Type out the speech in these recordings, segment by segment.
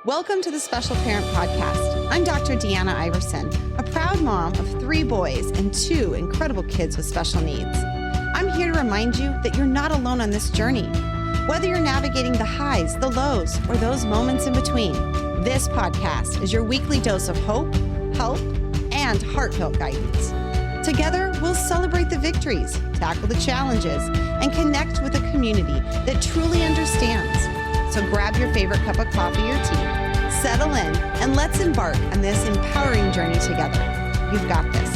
Welcome to the Special Parent Podcast. I'm Dr. Deanna Iverson, a proud mom of 3 boys and 2 incredible kids with special needs. I'm here to remind you that you're not alone on this journey. Whether you're navigating the highs, the lows, or those moments in between, this podcast is your weekly dose of hope, help, and heartfelt guidance. Together, we'll celebrate the victories, tackle the challenges, and connect with a community that truly understands. So grab your favorite cup of coffee or tea, settle in, and let's embark on this empowering journey together. You've got this.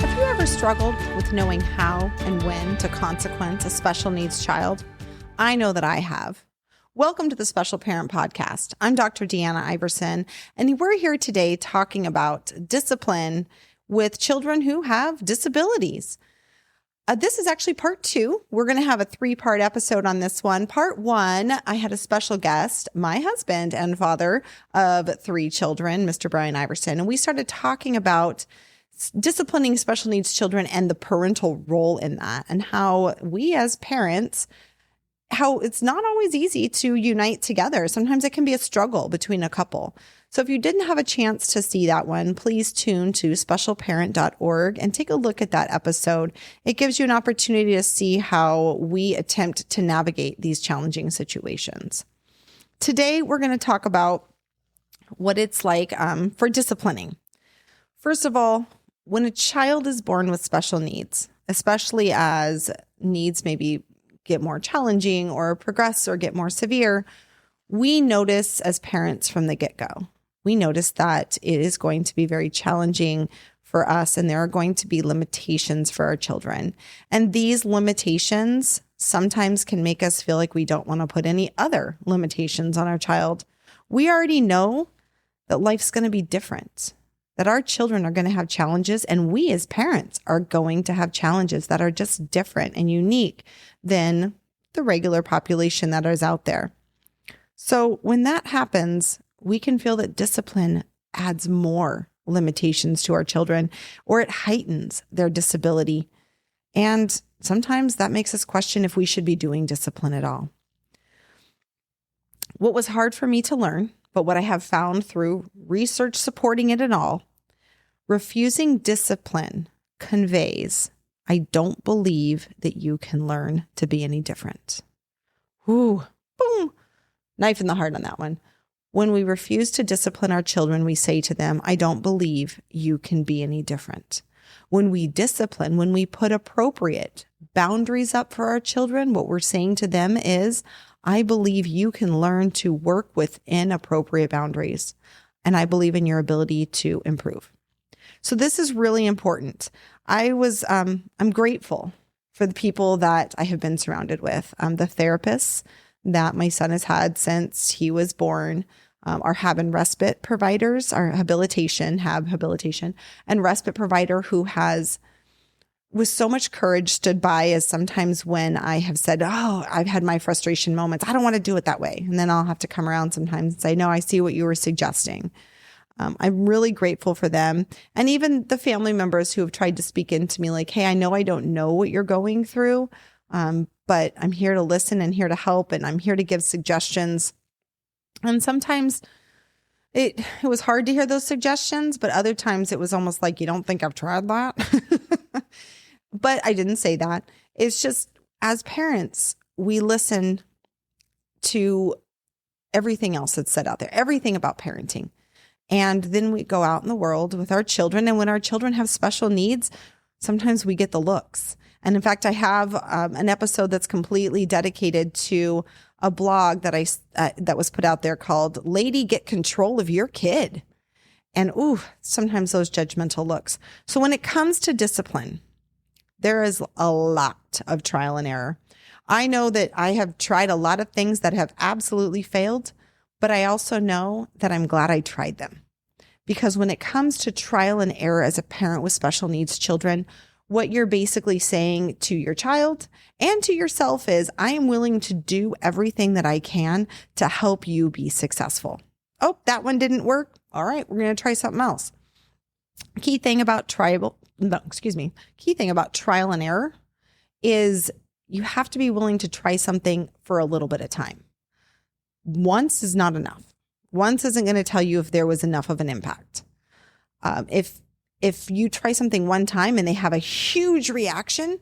Have you ever struggled with knowing how and when to consequence a special needs child? I know that I have. Welcome to the Special Parent Podcast. I'm Dr. Deanna Iverson, and we're here today talking about discipline with children who have disabilities. This is actually part 2. We're going to have a 3-part episode on this one. Part 1, I had a special guest, my husband and father of 3 children, Mr. Brian Iverson, and we started talking about disciplining special needs children and the parental role in that, and how we as parents, how it's not always easy to unite together. Sometimes it can be a struggle between a couple. So if you didn't have a chance to see that one, please tune to specialparent.org and take a look at that episode. It gives you an opportunity to see how we attempt to navigate these challenging situations. Today, we're going to talk about what it's like for disciplining. First of all, when a child is born with special needs, especially as needs maybe get more challenging or progress or get more severe, we notice as parents from the get-go. We notice that it is going to be very challenging for us, and there are going to be limitations for our children. And these limitations sometimes can make us feel like we don't want to put any other limitations on our child. We already know that life's going to be different, that our children are going to have challenges, and we as parents are going to have challenges that are just different and unique than the regular population that is out there. So when that happens, we can feel that discipline adds more limitations to our children, or it heightens their disability. And sometimes that makes us question if we should be doing discipline at all. What was hard for me to learn, but what I have found through research supporting it and all, refusing discipline conveys, I don't believe that you can learn to be any different. Ooh, boom. Knife in the heart on that one. When we refuse to discipline our children, we say to them, I don't believe you can be any different. When we discipline, when we put appropriate boundaries up for our children, what we're saying to them is, I believe you can learn to work within appropriate boundaries, and I believe in your ability to improve. So this is really important. I'm grateful for the people that I have been surrounded with, the therapists that my son has had since he was born, our HAB and respite providers, our habilitation, and respite provider who has, with so much courage, stood by as sometimes when I have said, oh, I've had my frustration moments. I don't want to do it that way. And then I'll have to come around sometimes and say, no, I see what you were suggesting. I'm really grateful for them. And even the family members who have tried to speak into me like, hey, I know I don't know what you're going through, but I'm here to listen and here to help, and I'm here to give suggestions. And sometimes it was hard to hear those suggestions, but other times it was almost like, you don't think I've tried that? But I didn't say that. It's just, as parents, we listen to everything else that's said out there, everything about parenting. And then we go out in the world with our children. And when our children have special needs, sometimes we get the looks. And in fact, I have an episode that's completely dedicated to a blog that was put out there called Lady, Get Control of Your Kid. And sometimes those judgmental looks. So when it comes to discipline, there is a lot of trial and error. I know that I have tried a lot of things that have absolutely failed, but I also know that I'm glad I tried them. Because when it comes to trial and error as a parent with special needs children, what you're basically saying to your child and to yourself is, I am willing to do everything that I can to help you be successful. Oh, that one didn't work. All right, we're going to try something else. Key thing about trial and error is you have to be willing to try something for a little bit of time. Once is not enough. Once isn't going to tell you if there was enough of an impact. If you try something one time and they have a huge reaction,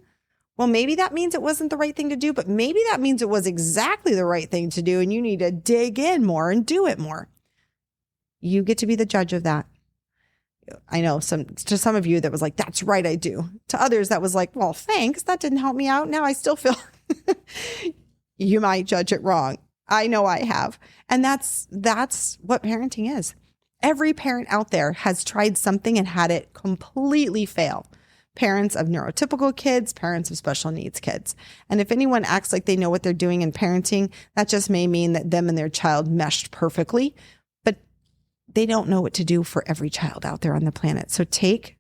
well, maybe that means it wasn't the right thing to do, but maybe that means it was exactly the right thing to do and you need to dig in more and do it more. You get to be the judge of that. I know to some of you that was like, that's right, I do. To others that was like, well, thanks, that didn't help me out. Now I still feel you might judge it wrong. I know I have. And that's what parenting is. Every parent out there has tried something and had it completely fail. Parents of neurotypical kids, parents of special needs kids. And if anyone acts like they know what they're doing in parenting, that just may mean that them and their child meshed perfectly, but they don't know what to do for every child out there on the planet. So take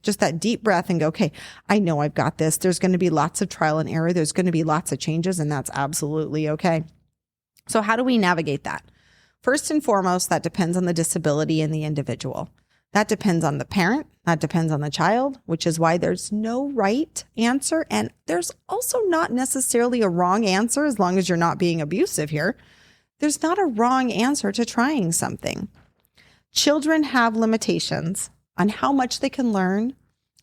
just that deep breath and go, okay, I know I've got this. There's going to be lots of trial and error. There's going to be lots of changes, and that's absolutely okay. So how do we navigate that? First and foremost, that depends on the disability and the individual. That depends on the parent. That depends on the child, which is why there's no right answer. And there's also not necessarily a wrong answer as long as you're not being abusive here. There's not a wrong answer to trying something. Children have limitations on how much they can learn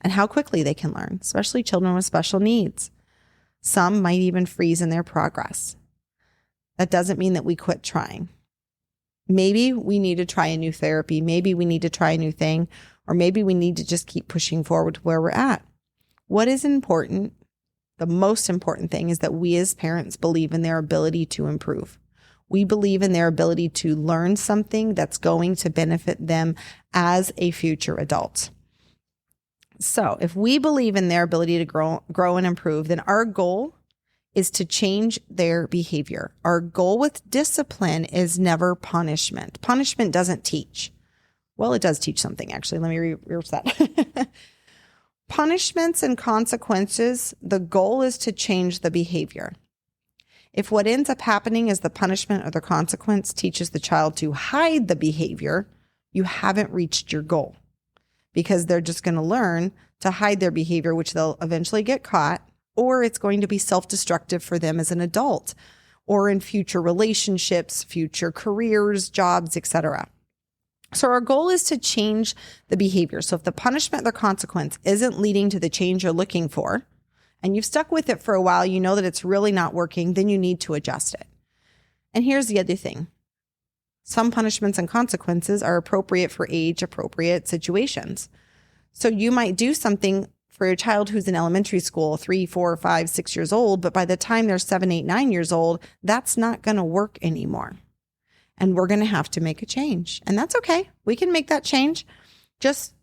and how quickly they can learn, especially children with special needs. Some might even freeze in their progress. That doesn't mean that we quit trying. Maybe we need to try a new therapy. Maybe we need to try a new thing, or maybe we need to just keep pushing forward to where we're at. What is important, the most important thing, is that we as parents believe in their ability to improve. We believe in their ability to learn something that's going to benefit them as a future adult. So if we believe in their ability to grow and improve, then our goal is to change their behavior. Our goal with discipline is never punishment. Punishment doesn't teach. Well, it does teach something, actually. Let me reverse that. Punishments and consequences, the goal is to change the behavior. If what ends up happening is the punishment or the consequence teaches the child to hide the behavior, you haven't reached your goal, because they're just going to learn to hide their behavior, which they'll eventually get caught, or it's going to be self-destructive for them as an adult or in future relationships, future careers, jobs, etc. So our goal is to change the behavior. So if the punishment or consequence isn't leading to the change you're looking for, and you've stuck with it for a while, you know that it's really not working, then you need to adjust it. And here's the other thing. Some punishments and consequences are appropriate for age-appropriate situations. So you might do something for a child who's in elementary school, 3, 4, 5, 6 years old, but by the time they're 7, 8, 9 years old, that's not going to work anymore. And we're going to have to make a change. And that's okay. We can make that change. Just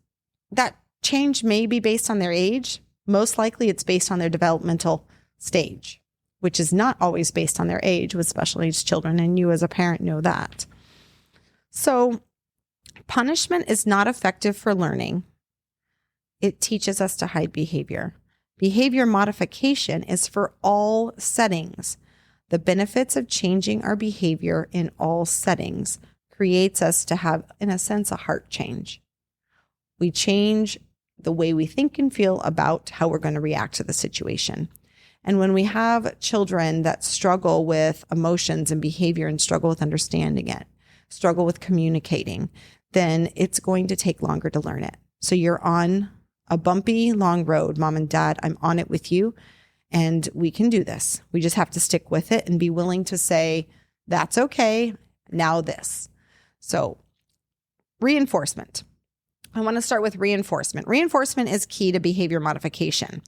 that change may be based on their age. Most likely it's based on their developmental stage, which is not always based on their age with special needs children. And you as a parent know that. So punishment is not effective for learning. It teaches us to hide behavior. Behavior modification is for all settings. The benefits of changing our behavior in all settings creates us to have, in a sense, a heart change. We change the way we think and feel about how we're going to react to the situation. And when we have children that struggle with emotions and behavior and struggle with understanding it, struggle with communicating, then it's going to take longer to learn it. So you're on a bumpy, long road, mom and dad. I'm on it with you, and we can do this. We just have to stick with it and be willing to say, that's okay, now this. So reinforcement. I want to start with reinforcement. Reinforcement is key to behavior modification.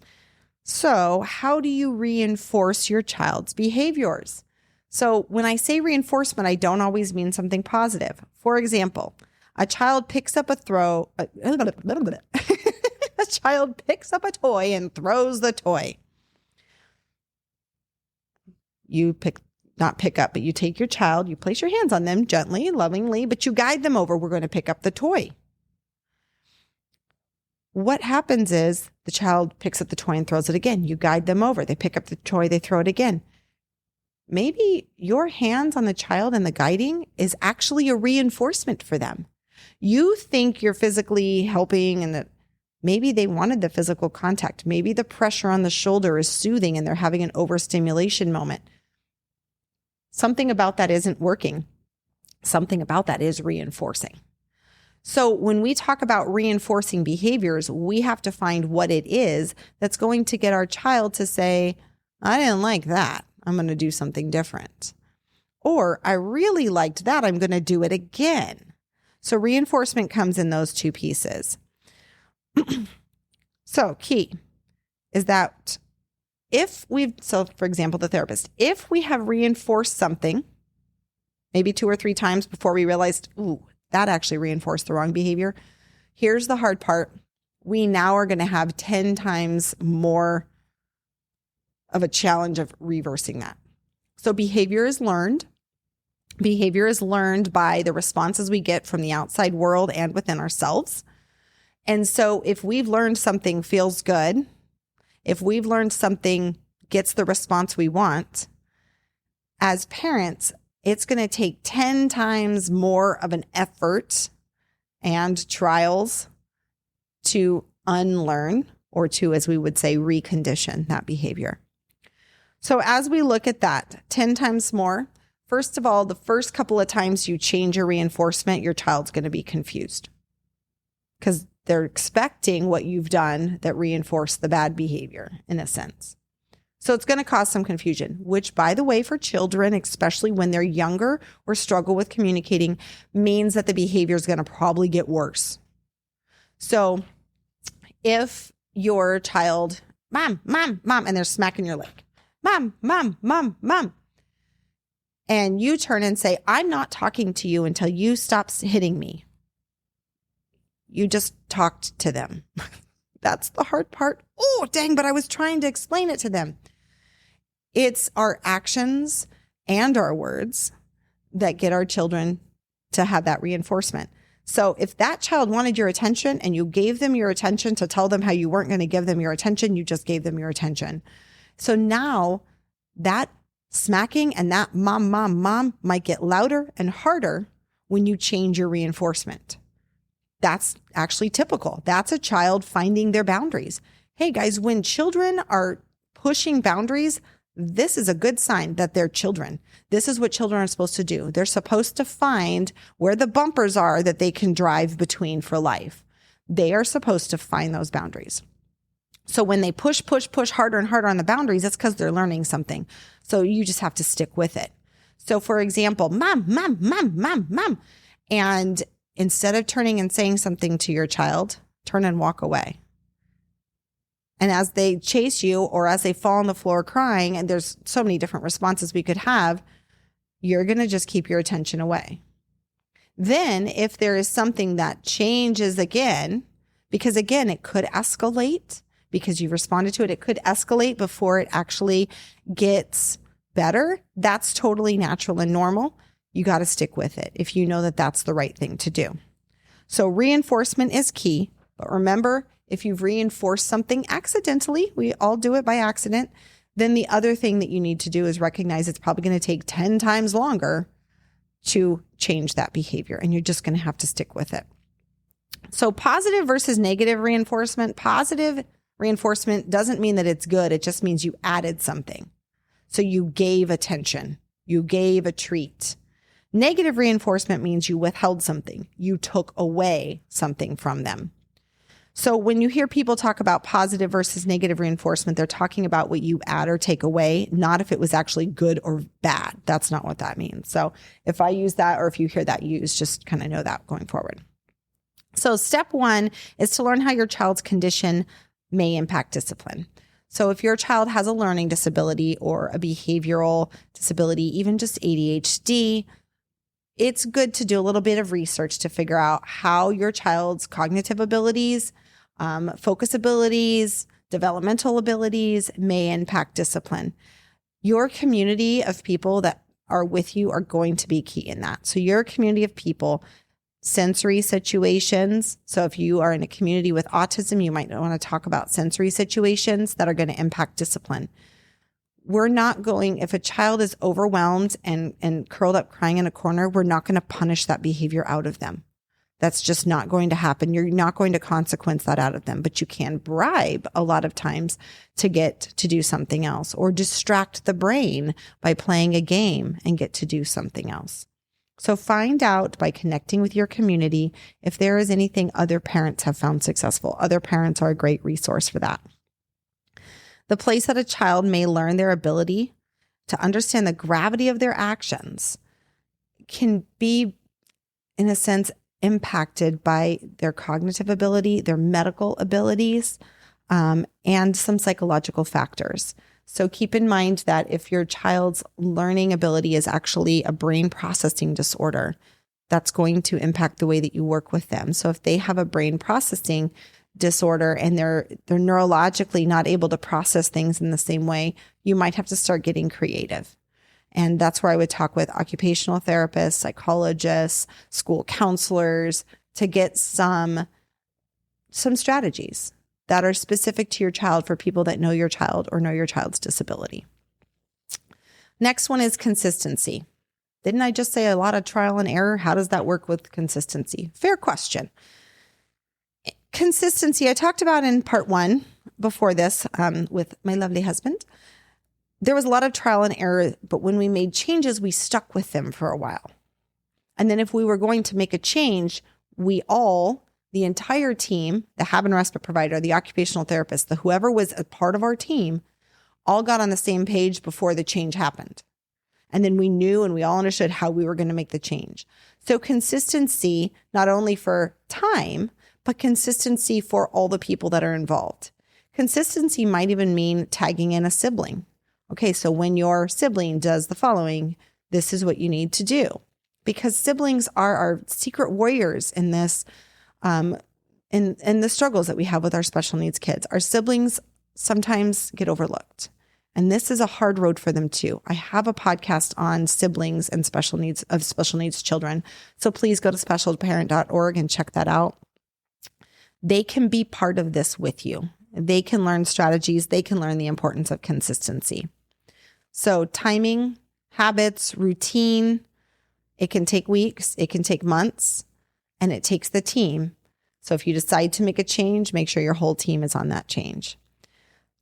So how do you reinforce your child's behaviors? So when I say reinforcement, I don't always mean something positive. For example, a child picks up a child picks up a toy and throws the toy. You not pick up, but you take your child, you place your hands on them gently, lovingly, but you guide them over. We're going to pick up the toy. What happens is the child picks up the toy and throws it again. You guide them over. They pick up the toy, they throw it again. Maybe your hands on the child and the guiding is actually a reinforcement for them. You think you're physically helping and that Maybe they wanted the physical contact. Maybe the pressure on the shoulder is soothing and they're having an overstimulation moment. Something about that isn't working. Something about that is reinforcing. So when we talk about reinforcing behaviors, we have to find what it is that's going to get our child to say, I didn't like that. I'm going to do something different. Or I really liked that. I'm going to do it again. So reinforcement comes in those two pieces. So key is that for example, the therapist, if we have reinforced something, maybe 2 or 3 times before we realized, ooh, that actually reinforced the wrong behavior. Here's the hard part. We now are going to have 10 times more of a challenge of reversing that. So behavior is learned. Behavior is learned by the responses we get from the outside world and within ourselves. And so if we've learned something feels good, if we've learned something gets the response we want, as parents, it's going to take 10 times more of an effort and trials to unlearn or to, as we would say, recondition that behavior. So as we look at that 10 times more, first of all, the first couple of times you change your reinforcement, your child's going to be confused because they're expecting what you've done that reinforced the bad behavior in a sense. So it's going to cause some confusion, which, by the way, for children, especially when they're younger or struggle with communicating, means that the behavior is going to probably get worse. So if your child, mom, mom, mom, and they're smacking your leg, mom, mom, mom, mom, and you turn and say, I'm not talking to you until you stop hitting me. You just talked to them. That's the hard part. Oh, dang, but I was trying to explain it to them. It's our actions and our words that get our children to have that reinforcement. So if that child wanted your attention and you gave them your attention to tell them how you weren't going to give them your attention, you just gave them your attention. So now that smacking and that mom, mom, mom might get louder and harder when you change your reinforcement. That's actually typical. That's a child finding their boundaries. Hey guys, when children are pushing boundaries, this is a good sign that they're children. This is what children are supposed to do. They're supposed to find where the bumpers are that they can drive between for life. They are supposed to find those boundaries. So when they push harder and harder on the boundaries, it's because they're learning something. So you just have to stick with it. So for example, mom, mom, mom, mom, mom. And instead of turning and saying something to your child, turn and walk away. And as they chase you or as they fall on the floor crying, and there's so many different responses we could have, you're going to just keep your attention away. Then if there is something that changes again, because again, it could escalate because you responded to it. It could escalate before it actually gets better. That's totally natural and normal. You got to stick with it if you know that that's the right thing to do. So reinforcement is key. But remember, if you've reinforced something accidentally, we all do it by accident, then the other thing that you need to do is recognize it's probably going to take 10 times longer to change that behavior. And you're just going to have to stick with it. So positive versus negative reinforcement. Positive reinforcement doesn't mean that it's good. It just means you added something. So you gave attention. You gave a treat. Negative reinforcement means you withheld something. You took away something from them. So when you hear people talk about positive versus negative reinforcement, they're talking about what you add or take away, not if it was actually good or bad. That's not what that means. So if I use that, or if you hear that used, just kind of know that going forward. So step 1 is to learn how your child's condition may impact discipline. So if your child has a learning disability or a behavioral disability, even just ADHD, it's good to do a little bit of research to figure out how your child's cognitive abilities, focus abilities, developmental abilities may impact discipline. Your community of people that are with you are going to be key in that. So your community of people, sensory situations. So if you are in a community with autism, you might want to talk about sensory situations that are going to impact discipline. We're not going, if a child is overwhelmed and curled up crying in a corner, we're not going to punish that behavior out of them. That's just not going to happen. You're not going to consequence that out of them, but you can bribe a lot of times to get to do something else, or distract the brain by playing a game and get to do something else. So find out by connecting with your community if there is anything other parents have found successful. Other parents are a great resource for that. The place that a child may learn their ability to understand the gravity of their actions can be, in a sense, impacted by their cognitive ability, their medical abilities, and some psychological factors. So keep in mind that if your child's learning ability is actually a brain processing disorder, that's going to impact the way that you work with them. So if they have a brain processing disorder and they're neurologically not able to process things in the same way, you might have to start getting creative. And that's where I would talk with occupational therapists, psychologists, school counselors to get some strategies that are specific to your child for people that know your child or know your child's disability. Next one is consistency. Didn't I just say a lot of trial and error? How does that work with consistency? Fair question. Consistency, I talked about in part 1 before this with my lovely husband. There was a lot of trial and error, but when we made changes, we stuck with them for a while. And then if we were going to make a change, the entire team, the habit and respite provider, the occupational therapist, whoever was a part of our team, all got on the same page before the change happened. And then we knew and we all understood how we were going to make the change. So consistency, not only for time, but consistency for all the people that are involved. Consistency might even mean tagging in a sibling. Okay, so when your sibling does the following, this is what you need to do. Because siblings are our secret warriors in this, in the struggles that we have with our special needs kids. Our siblings sometimes get overlooked. And this is a hard road for them too. I have a podcast on siblings and special needs children. So please go to specialparent.org and check that out. They can be part of this with you. They can learn strategies. They can learn the importance of consistency. So timing, habits, routine, it can take weeks, it can take months, and it takes the team. So if you decide to make a change, make sure your whole team is on that change.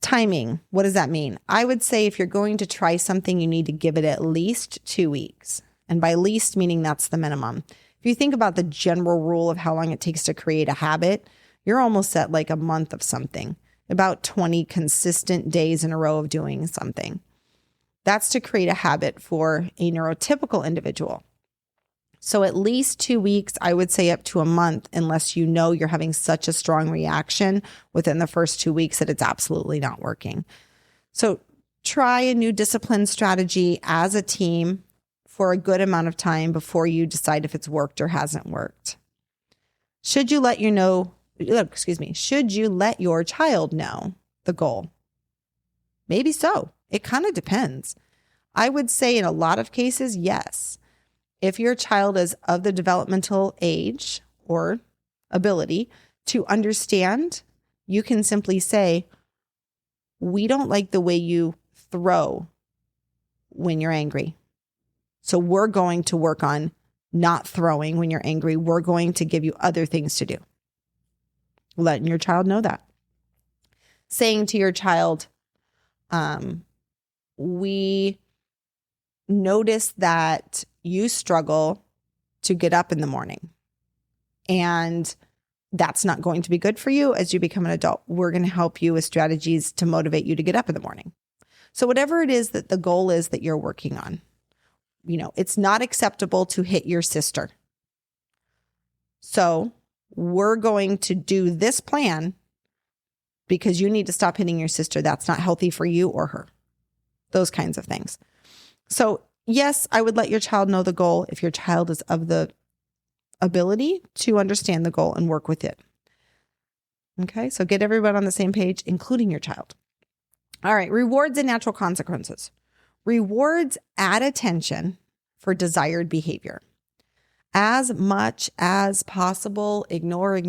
Timing, what does that mean? I would say if you're going to try something, you need to give it at least 2 weeks. And by least, meaning that's the minimum. If you think about the general rule of how long it takes to create a habit, you're almost at like a month of something, about 20 consistent days in a row of doing something. That's to create a habit for a neurotypical individual. So at least 2 weeks, I would say up to a month, unless you know you're having such a strong reaction within the first 2 weeks that it's absolutely not working. So try a new discipline strategy as a team for a good amount of time before you decide if it's worked or hasn't worked. Should you let your child know the goal? Maybe so. It kind of depends. I would say in a lot of cases, yes. If your child is of the developmental age or ability to understand, you can simply say, we don't like the way you throw when you're angry. So we're going to work on not throwing when you're angry. We're going to give you other things to do. Letting your child know that. Saying to your child, we notice that you struggle to get up in the morning, and that's not going to be good for you as you become an adult. We're going to help you with strategies to motivate you to get up in the morning. So whatever it is that the goal is that you're working on, it's not acceptable to hit your sister. So we're going to do this plan because you need to stop hitting your sister. That's not healthy for you or her. Those kinds of things. So yes, I would let your child know the goal if your child is of the ability to understand the goal and work with it. Okay, so get everyone on the same page, including your child. All right, rewards and natural consequences. Rewards add attention for desired behavior. As much as possible, ignore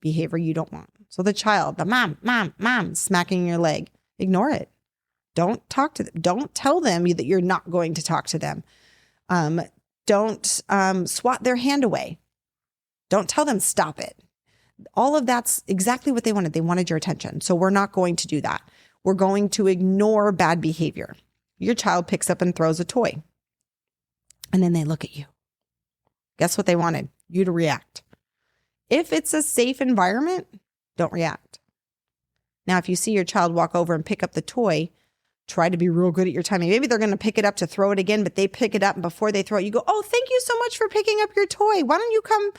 behavior you don't want. So the child, the mom, smacking your leg, ignore it. Don't talk to them. Don't tell them that you're not going to talk to them. Don't swat their hand away. Don't tell them stop it. All of that's exactly what they wanted. They wanted your attention. So we're not going to do that. We're going to ignore bad behavior. Your child picks up and throws a toy, and then they look at you. Guess what they wanted? You to react. If it's a safe environment, don't react. Now, if you see your child walk over and pick up the toy, try to be real good at your timing. Maybe they're going to pick it up to throw it again, but they pick it up, and before they throw it, you go, oh, thank you so much for picking up your toy. Why don't you come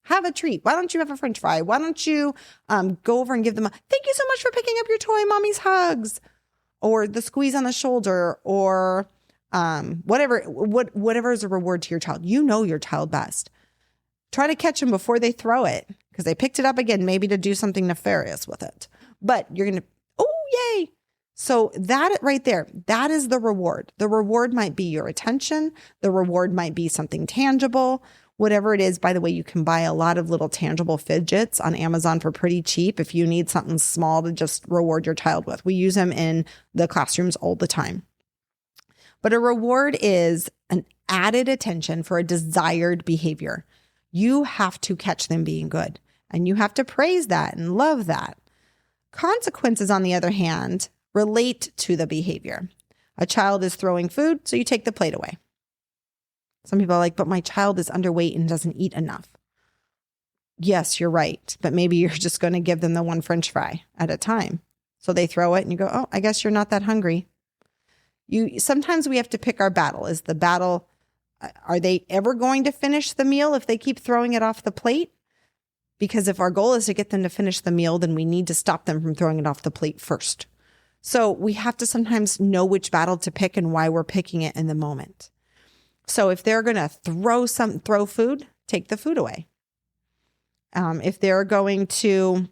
have a treat? Why don't you have a French fry? Why don't you go over and give them thank you so much for picking up your toy, mommy's hugs, or the squeeze on the shoulder, or whatever is a reward to your child. You know your child best. Try to catch them before they throw it, because they picked it up again, maybe to do something nefarious with it. But you're going to, oh, yay. So that right there, that is the reward. The reward might be your attention. The reward might be something tangible. Whatever it is, by the way, you can buy a lot of little tangible fidgets on Amazon for pretty cheap if you need something small to just reward your child with. We use them in the classrooms all the time. But a reward is an added attention for a desired behavior. You have to catch them being good, and you have to praise that and love that. Consequences, on the other hand, relate to the behavior. A child is throwing food, so you take the plate away. Some people are like, but my child is underweight and doesn't eat enough. Yes, you're right. But maybe you're just going to give them the one French fry at a time. So they throw it and you go, oh, I guess you're not that hungry. Sometimes we have to pick our battle. Is the battle, are they ever going to finish the meal if they keep throwing it off the plate? Because if our goal is to get them to finish the meal, then we need to stop them from throwing it off the plate first. So we have to sometimes know which battle to pick and why we're picking it in the moment. So if they're going to throw food, take the food away. If they're going to,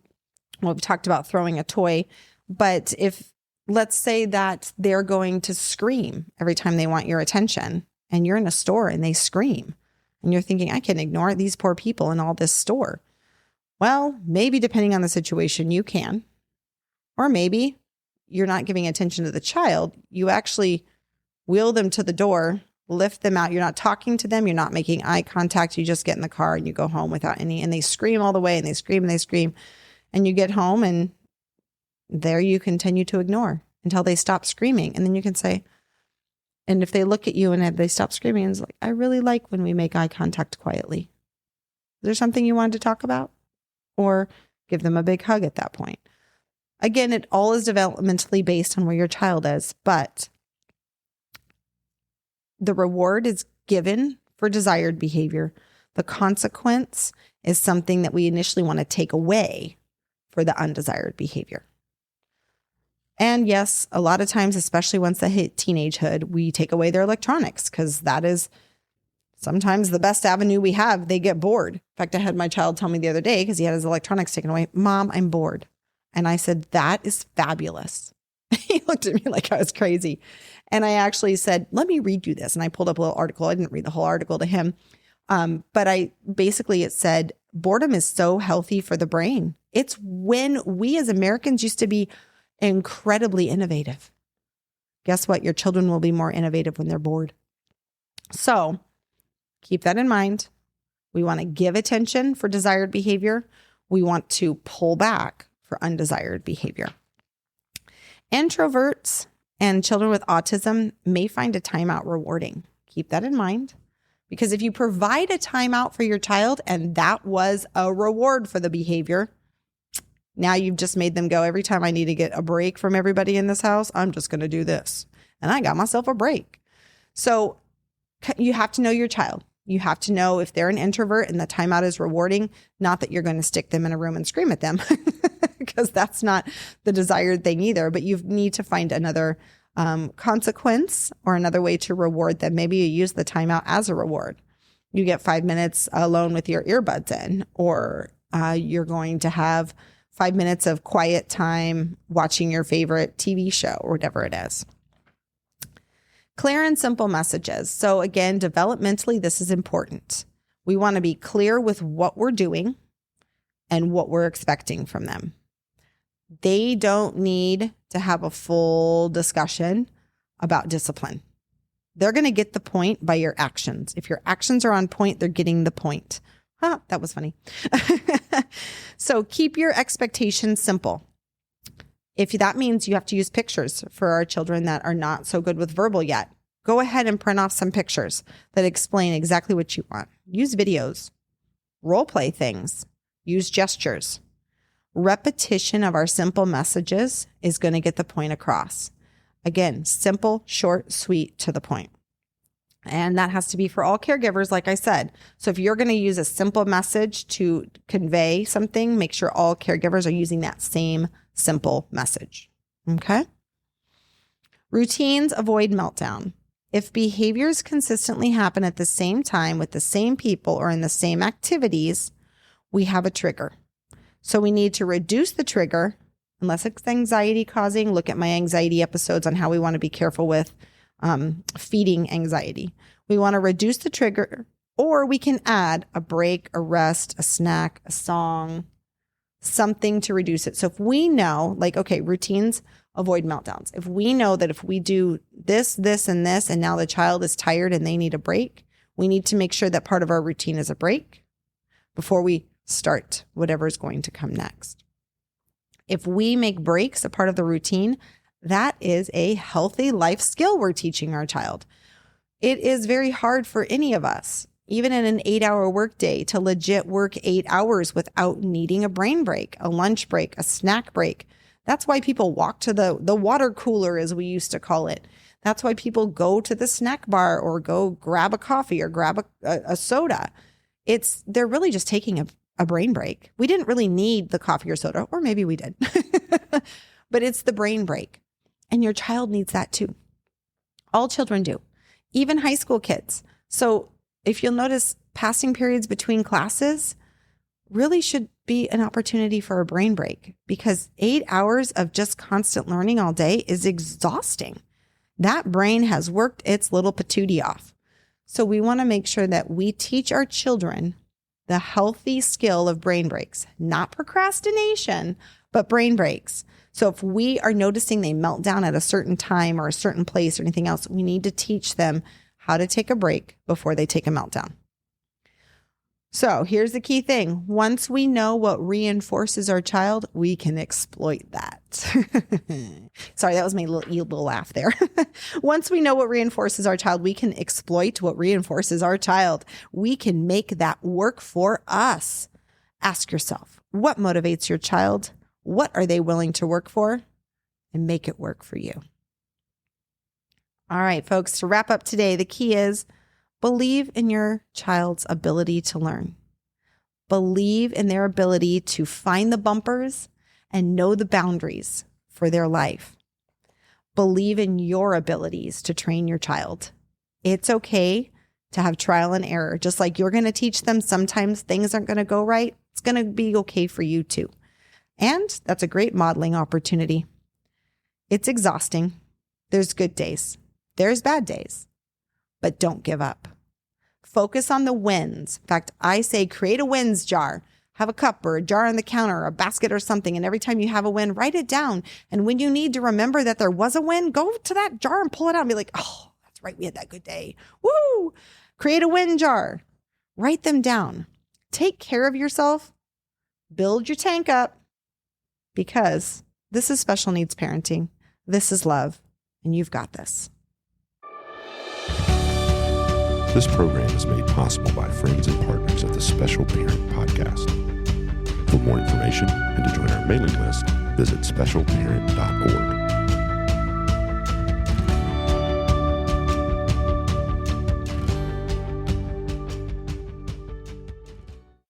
well, we've talked about throwing a toy, but if let's say that they're going to scream every time they want your attention, and you're in a store and they scream and you're thinking, I can ignore these poor people in all this store. Well, maybe depending on the situation, you can, or maybe you're not giving attention to the child. You actually wheel them to the door, lift them out. You're not talking to them. You're not making eye contact. You just get in the car and you go home without any, and they scream all the way and they scream and they scream, and you get home and there you continue to ignore until they stop screaming. And then you can say, and if they look at you and they stop screaming, it's like, I really like when we make eye contact quietly. Is there something you wanted to talk about? Or give them a big hug at that point. Again, it all is developmentally based on where your child is, but the reward is given for desired behavior. The consequence is something that we initially want to take away for the undesired behavior. And yes, a lot of times, especially once they hit teenagehood, we take away their electronics because that is sometimes the best avenue we have. They get bored. In fact, I had my child tell me the other day because he had his electronics taken away, Mom, I'm bored. And I said, that is fabulous. He looked at me like I was crazy. And I actually said, let me read you this. And I pulled up a little article. I didn't read the whole article to him. But it said, boredom is so healthy for the brain. It's when we as Americans used to be incredibly innovative. Guess what? Your children will be more innovative when they're bored. So keep that in mind. We want to give attention for desired behavior. We want to pull back for undesired behavior. Introverts and children with autism may find a timeout rewarding. Keep that in mind, because if you provide a timeout for your child and that was a reward for the behavior, now you've just made them go, every time I need to get a break from everybody in this house, I'm just going to do this. And I got myself a break. So you have to know your child. You have to know if they're an introvert and the timeout is rewarding, not that you're going to stick them in a room and scream at them because that's not the desired thing either. But you need to find another consequence or another way to reward them. Maybe you use the timeout as a reward. You get 5 minutes alone with your earbuds in, or you're going to have 5 minutes of quiet time watching your favorite TV show or whatever it is. Clear and simple messages. So again, developmentally, this is important. We want to be clear with what we're doing and what we're expecting from them. They don't need to have a full discussion about discipline. They're going to get the point by your actions. If your actions are on point, they're getting the point. That was funny. So keep your expectations simple. If that means you have to use pictures for our children that are not so good with verbal yet, go ahead and print off some pictures that explain exactly what you want. Use videos, role play things, use gestures. Repetition of our simple messages is going to get the point across. Again, simple, short, sweet, to the point. And that has to be for all caregivers, like I said. So if you're going to use a simple message to convey something, make sure all caregivers are using that same simple message. Okay? Routines avoid meltdown. If behaviors consistently happen at the same time with the same people or in the same activities, we have a trigger. So we need to reduce the trigger, unless it's anxiety causing. Look at my anxiety episodes on how we want to be careful with feeding anxiety. We want to reduce the trigger, or we can add a break, a rest, a snack, a song, something to reduce it. So if we know, like, okay, routines avoid meltdowns. If we know that if we do this, this, and this, and now the child is tired and they need a break, we need to make sure that part of our routine is a break before we start whatever is going to come next. If we make breaks a part of the routine, that is a healthy life skill we're teaching our child. It is very hard for any of us, even in an 8-hour workday, to legit work 8 hours without needing a brain break, a lunch break, a snack break. That's why people walk to the water cooler, as we used to call it. That's why people go to the snack bar or go grab a coffee or grab a soda. They're really just taking a brain break. We didn't really need the coffee or soda, or maybe we did, but it's the brain break. And your child needs that too. All children do, even high school kids. So if you'll notice, passing periods between classes really should be an opportunity for a brain break, because 8 hours of just constant learning all day is exhausting. That brain has worked its little patootie off. So we want to make sure that we teach our children the healthy skill of brain breaks, not procrastination, but brain breaks. So if we are noticing they melt down at a certain time or a certain place or anything else, we need to teach them how to take a break before they take a meltdown. So here's the key thing. Once we know what reinforces our child, we can exploit that. Sorry, that was my little laugh there. Once we know what reinforces our child, we can exploit what reinforces our child. We can make that work for us. Ask yourself, what motivates your child? What are they willing to work for? And make it work for you. All right, folks, to wrap up today, the key is believe in your child's ability to learn. Believe in their ability to find the bumpers and know the boundaries for their life. Believe in your abilities to train your child. It's okay to have trial and error. Just like you're going to teach them, sometimes things aren't going to go right. It's going to be okay for you too. And that's a great modeling opportunity. It's exhausting. There's good days. There's bad days. But don't give up. Focus on the wins. In fact, I say create a wins jar. Have a cup or a jar on the counter or a basket or something. And every time you have a win, write it down. And when you need to remember that there was a win, go to that jar and pull it out and be like, oh, that's right. We had that good day. Woo! Create a win jar. Write them down. Take care of yourself. Build your tank up. Because this is special needs parenting. This is love. And you've got this. This program is made possible by friends and partners of the Special Parent Podcast. For more information and to join our mailing list, visit specialparent.org.